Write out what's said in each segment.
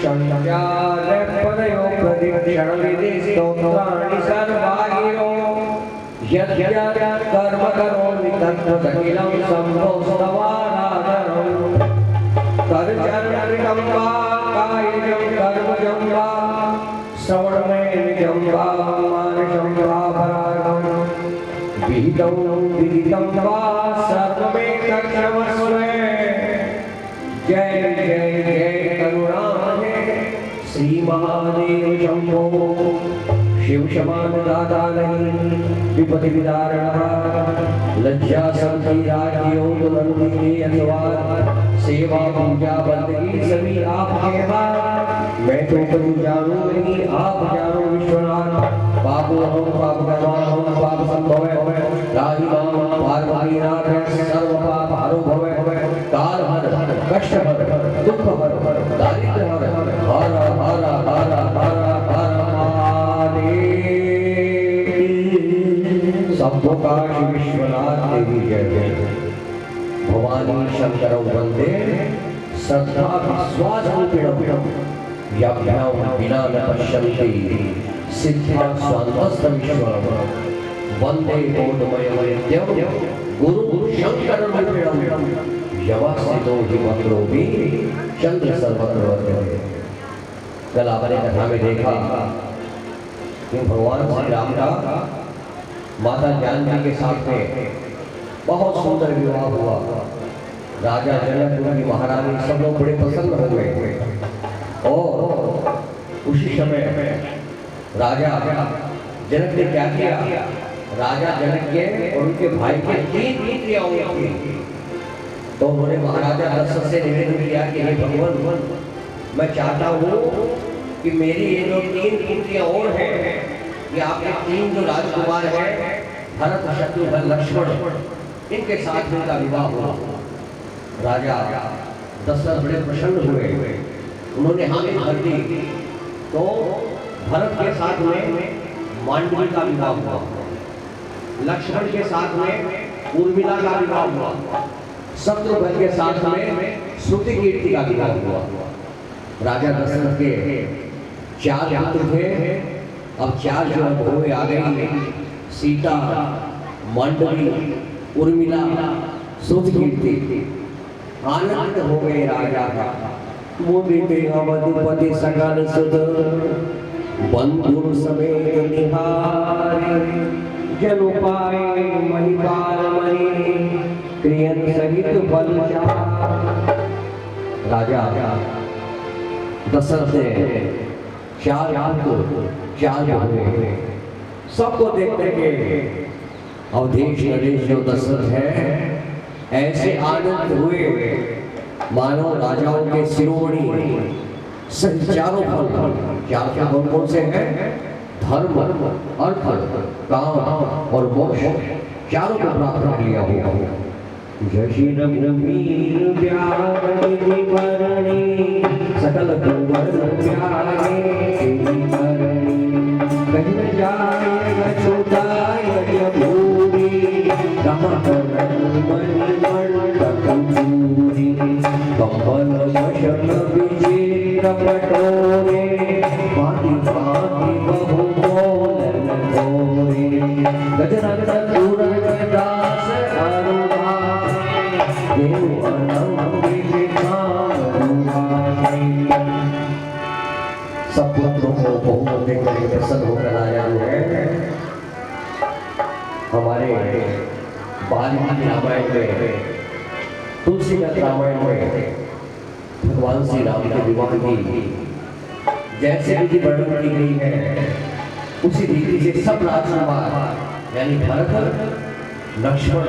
संचार पदयो प्रदीक्षण विधि स्तोत्राणि सर्वागिरो यद्यत् कर्म करोमि तत्तदखिलं सम्भोस्तवाराधनं तच्चरणं वा कायजं कर्मजं वा श्रवणमेजं वा मानसं वा परागं विहितं विदितं वा सर्वमेतत्क्षमस्व। जय जय जय करुणामये श्री महादेव शंभो। शिव शमान दाता नहीं विपति विदारणः लज्जा संधि राजयोग नंदी के अथवार सेवा पूजा बंदगी सभी आपके हाथ। मैं तो कभी जानू नहीं आप जानो विश्वनाथ। पाप हो पाप कर्मा हो पाप संभव है राही नाम पार्वती नाथ सर्व पाप हरो भवे काल हर कष्ट हर दुख हर दारिद्र हर हर हर हर हर हर शंभुकाश विश्वनाथ देवी जय जय। भवानी शंकर वंदे श्रद्धा विश्वास रूपिणम याभ्यां विना न पश्यन्ति सिद्धा स्वान्तस्थ विश्वम वंदे कोटमय वैद्यम गुरु शंकर रूपिणम यवास्थितो हि मंत्रोऽपि चंद्र सर्वत्र वर्तते। कल आपने कथा में देखा कि भगवान श्री राम का माता जानकी के साथ में बहुत सुंदर विवाह हुआ। राजा जनक की महारानी सब लोग बड़े प्रसन्न हो गए और उसी समय राजा जनक ने क्या किया, राजा जनक के और उनके भाई के 3 पुत्रियां थी। तो उन्होंने महाराजा दशरथ से निवेदन किया कि हे भगवान मैं चाहता हूँ कि मेरी ये जो 3 पुत्रियां और हैं कि आपके 3 जो राजकुमार हैं भरत शत्रुघ्न लक्ष्मण इनके साथ इनका विवाह हुआ। राजा दशरथ बड़े प्रसन्न हुए, उन्होंने हामी भर दी। तो भरत के साथ में मांडवी का विवाह हुआ, लक्ष्मण के साथ में उर्मिला का विवाह हुआ, शत्रुघ्न के साथ में श्रुति कीर्ति का विवाह हुआ। राजा दशरथ के 4 पुत्र थे। अब 4 जो बहुएं आ गई, सीता, मांडवी, उर्मिला, श्रुति कीर्ति। आनंद हो गए राजा का। मुदिते अवधपति सकल सुत बंधु समेत निहारी जनु पाए महिपाल मणि क्रियन सहित बल राजा दशरथ ने 4 हुए। सबको देखते के अवधेश नरेश जो दशरथ है ऐसे आनंद हुए मानो राजाओं के शिरोमणि चारों फल। 4 कौन से हैं? धर्म, अर्थ, काम और मोक्ष चारों को प्राप्त कर लिया हुआ। जशीर वीर व्याधि वरणी सकल कुंवर प्यारे वरणी कहीं जाए अछूताय भूरी कमल मणि मंडकूरी कंबल वशन विचित्र पटोरे भांति भांति बहु मोलन तोरे गजनंद तुरंग दास अरुणा देव सब पुत्रों को बहु देखकर प्रसन्न होकर आया है। हमारे वाल्मीकि रामायण में, तुलसीदास रामायण में भगवान श्री राम के विवाह की जैसे विधि वर्णन की गई है उसी रीति से सब राजकुमार यानी भरत, लक्ष्मण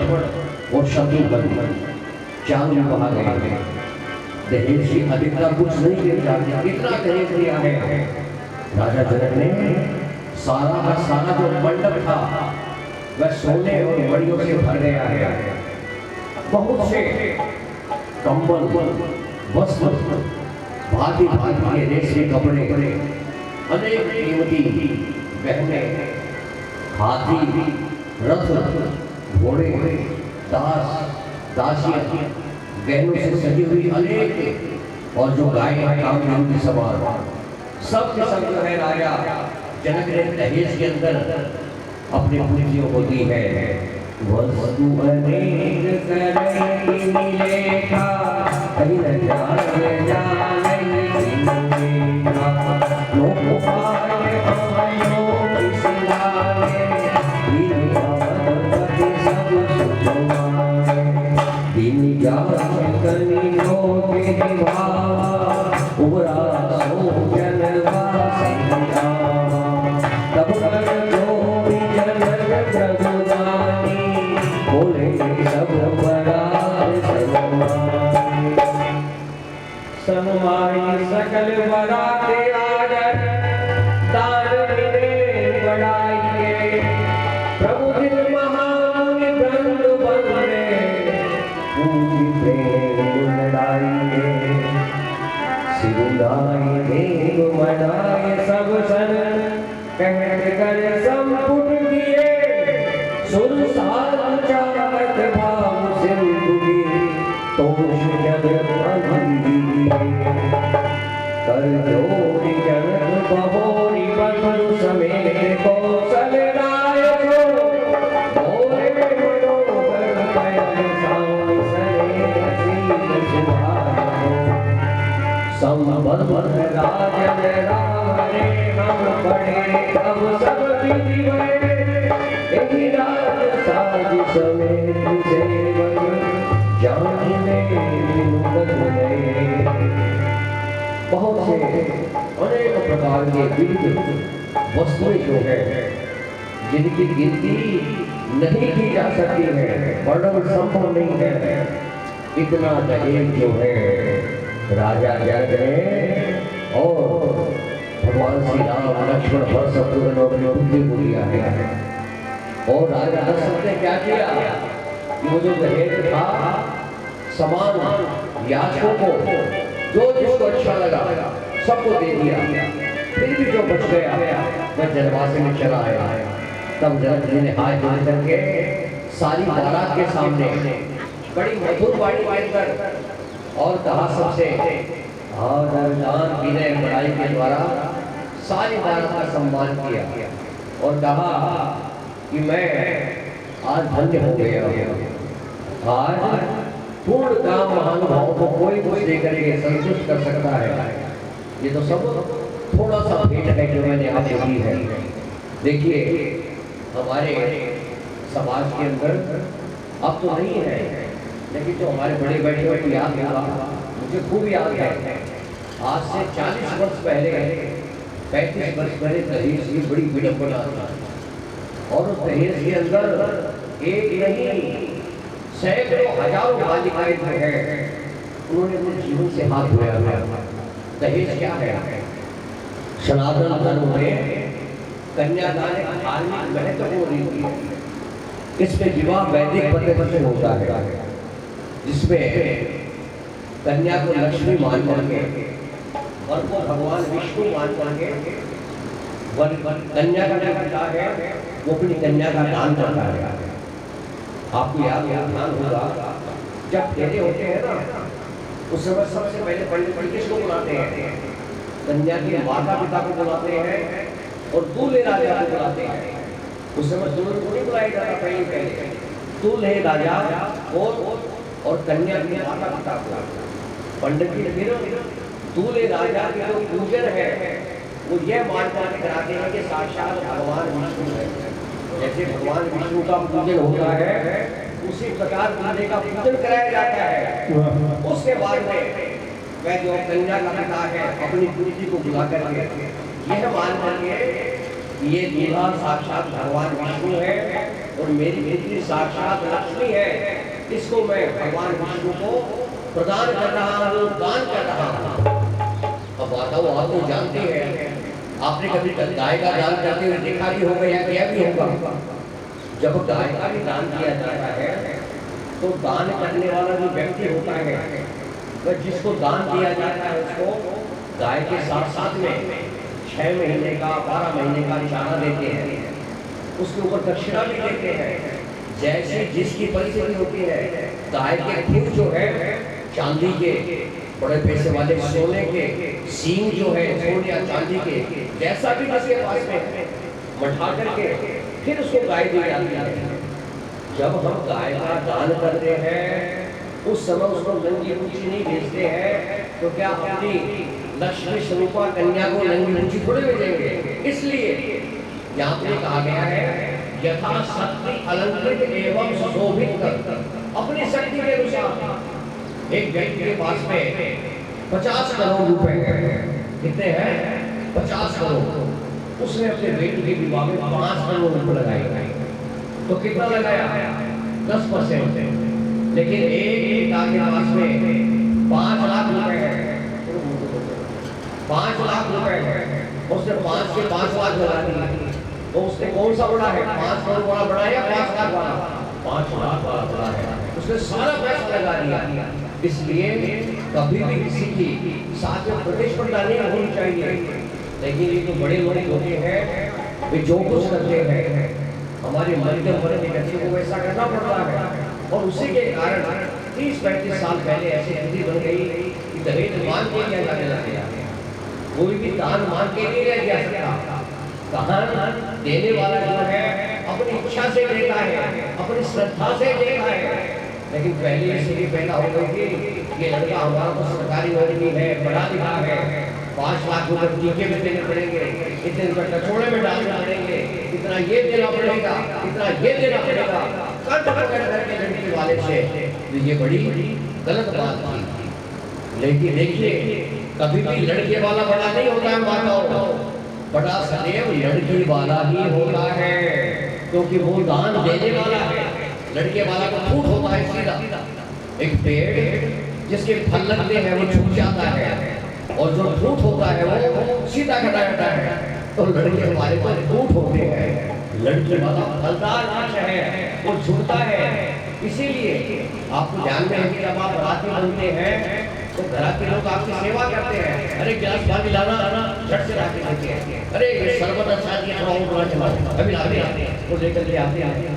और शत्रुघ्न 4 विवाह गए हैं। दहेज की अधिकता कुछ नहीं दिया जाती, कितना दहेज दिया है। राजा जनक ने सारा का सारा जो मंडप था वह सोने और मणियों से भर गया है। बहुत से कंबल, वस्त्र, भांति भांति के रेशमी कपड़े, अनेक कीमती गहने, हाथी, रथ, घोड़े, दास, दासियां, गहनों से सजी हुई अनेक और जो गाय है कामधेनु के समान, सब के सब जो है राजा जनक ने दहेज के अंदर अपनी पूंजियों को दी है। वस्तु अनेक करई मिलेखा, कहीं न जाने मिलेखा। लोक पाए आयो किसलाए, दीन अवधपति सब सुखवाए। दीन जान कनियो के भावा, उबरा सो जनवा सिंहा। तब कर जोड़ी जनक प्रभुदानी, बोले सब बरार सनमाई। सनमाई सकल बराते आगर, दान मिले बढ़ाइए। प्रभु दिन महान ब्रह्म बंदे, पूजी प्रेम लड़ाइए। सिरुनाई देव मनाए सब सन, कहत कर संपुट किए। सुर सार चारत भाव सिंधु की, तोष जग अंधी। कर जोड़ी जनक बहोरी बंधु समेत कौशल नायको। मोरे मनोहर पयन साई सने सील सुभायो। संबंध राजन रावरे हम पढ़े अब सब विधि में। यही राज साज समेत सेवन, जाने विनुपत गए। बहुत से अनेक प्रकार के विविध वस्तुएं जो है, जिनकी गिनती नहीं की जा सकती है, वर्णन संभव नहीं है। इतना दहेज जो है राजा जनक ने और भगवान श्री राम लक्ष्मण भरत शत्रुघ्न और अपने पुत्र को दिया है। और राजा दशरथ ने क्या किया कि वो जो दहेज था समान याचकों को, जो जिसको अच्छा लगा सबको दे दिया। फिर भी जो बच गया वह जनवास में चला आया। तब जनक जी ने हाथ जोड़ करके सारी बारात के सामने बड़ी मधुर वाणी के अंदर और कहा सबसे आदर दान विनय बड़ाई के द्वारा सारी बारात का सम्मान किया और कहा कि मैं आज धन्य हो गया हूँ। आज पूर्ण काम महानुभाव को कोई कुछ देकर के संतुष्ट कर सकता है। ये तो सब थोड़ा सा भेंट है जो मैंने आपको दी है। देखिए हमारे समाज के अंदर अब तो नहीं है, लेकिन जो हमारे बड़े बैठे हुए याद होगा, मुझे खूब याद है। आज से 40 वर्ष पहले 35 वर्ष पहले दहेज की बड़ी विडंबना था। और उस दहेज के अंदर एक नहीं सैकड़ों हजारों बालिकाएं जो है उन्होंने अपने जीवन से हाथ धोया है। दहेज क्या है? सनातन धर्म में कन्यादान एक धार्मिक महत्वपूर्ण रीति है। इसमें विवाह वैदिक पद्धति से होता है, जिसमें कन्या को लक्ष्मी मान करके और को भगवान विष्णु मान करके कन्या का जो पिता है वो अपनी कन्या का दान करता है। आपको याद ध्यान होगा, जब फेरे होते हैं ना, उस समय सबसे पहले पंडित जी किसको बुलाते हैं? कन्या के माता पिता को बुलाते हैं और दूल्हे राजा को बुलाते हैं। उस समय दूल्हे को नहीं बुलाया जाता, पहले दूल्हे राजा और कन्या के माता पिता को। पंडित जी फिर दूल्हे राजा के जो पूजन है वो यह मान कर कराते हैं कि साक्षात भगवान विष्णु है। जैसे भगवान विष्णु का पूजन होता है, उसी प्रकार दूल्हे का पूजन कराया जाता है। उसके बाद में वह जो कन्या का पिता है अपनी पूजी को बुला करके यह मान करके ये दूल्हा साक्षात भगवान विष्णु है और मेरी बेटी साक्षात लक्ष्मी है, इसको मैं भगवान विष्णु को प्रदान कर रहा हूँ, दान कर रहा हूँ। अब बताओ, आप तो जानते हैं, आपने कभी गाय का दान करते हुए देखा भी होगा या किया भी होगा। जब गाय का भी दान किया जाता है तो दान करने वाला जो व्यक्ति होता है वह जिसको दान दिया जाता है उसको गाय के साथ साथ में 6 महीने का 12 महीने का चारा देते हैं, उसके ऊपर दक्षिणा भी देते हैं। जैसे जिसकी परिस्थिति होती है, गाय के खुर जो है चांदी के बड़े पैसे वाले सोने के सींग जो है सोने या चांदी के जैसा भी जिसके पास में मठा करके फिर उसको गाय दी जाती है। जब हम गाय का दान करते हैं उस समय उसको नंगी पूछी नहीं भेजते हैं, तो क्या अपनी लक्ष्मी स्वरूपा कन्या को नंगी पूछी थोड़े भेजेंगे? इसलिए यहाँ पे कहा गया है यथा शक्ति अलंकृत एवं सुशोभित कर, अपनी शक्ति के अनुसार। एक व्यक्ति के पास में 50 करोड़ रुपए हैं, कितने हैं? 50 करोड़। उसने अपने बेटी के विवाह में 5 करोड़ रुपए लगाए, तो कितना लगाया? 10%। लेकिन एक पिता के पास में 5 लाख रुपए है, 5 लाख रुपए है, उसने 5 के 5 लाख लगा दिए, तो उसने कौन सा बड़ा है? 5 करोड़ वाला बड़ा है या 5 लाख वाला? 5 लाख वाला बड़ा है। उसने सारा पैसा लगा दिया। इसलिए कभी भी किसी की साथ में प्रतिस्पर्धा नहीं होनी चाहिए। लेकिन ये जो बड़े लोग होते हैं वे जो कुछ करते हैं हमारे मध्यम वर्ग के बच्चे को वैसा करना पड़ता है, और उसी के कारण 30-35 साल पहले ऐसी स्थिति बन गई कि दहेज मांग के लिया जाने लग गया। कोई भी दान मांग के नहीं लिया जा सकता। दान देने वाला जो है अपनी इच्छा से देता है, अपनी श्रद्धा से देता है। लेकिन पहले इसलिए पैदा हो गई कि ये लड़का हमारा तो सरकारी नौकरी है, पढ़ा लिखा है, 5 लाख रुपए टीके में देने पड़ेंगे, इतने रुपए कचौड़े में डालने पड़ेंगे, इतना ये देना पड़ेगा, इतना ये देना पड़ेगा, कर्ज वगैरह करके लड़की वाले से। तो ये बड़ी गलत बात थी। लेकिन देखिए कभी भी लड़के वाला बड़ा नहीं होता है माताओं, बड़ा सदैव लड़की वाला ही होता है, क्योंकि वो दान देने वाला है। लड़के वाला तो फूट होता है सीधा। एक पेड़ जिसके फल लगते हैं वो झुक जाता है, और जो फूट होता है वो सीधा कटा जाता है। तो लड़के वाले तो फूट होते हैं, लड़की वाला फलदार वृक्ष है, वो झुकता है। इसीलिए आपको ध्यान में है कि जब आप रात में बनते हैं तो घर के लोग आपकी सेवा करते हैं। अरे गिलास पानी लाना, झट से लाके देते हैं। अरे ये शरबत अच्छा दिया, थोड़ा और बड़ा चलाओ, अभी लाते हैं, वो लेकर के आते हैं।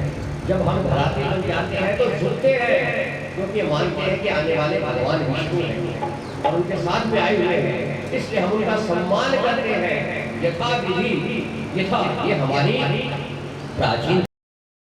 जब हम घराती बन जाते हैं तो झुकते हैं, क्योंकि मानते हैं कि आने वाले भगवान विष्णु हैं और उनके साथ में आए हुए हैं, इसलिए हम उनका सम्मान करते हैं। यथा विधि यथा, ये हमारी प्राचीन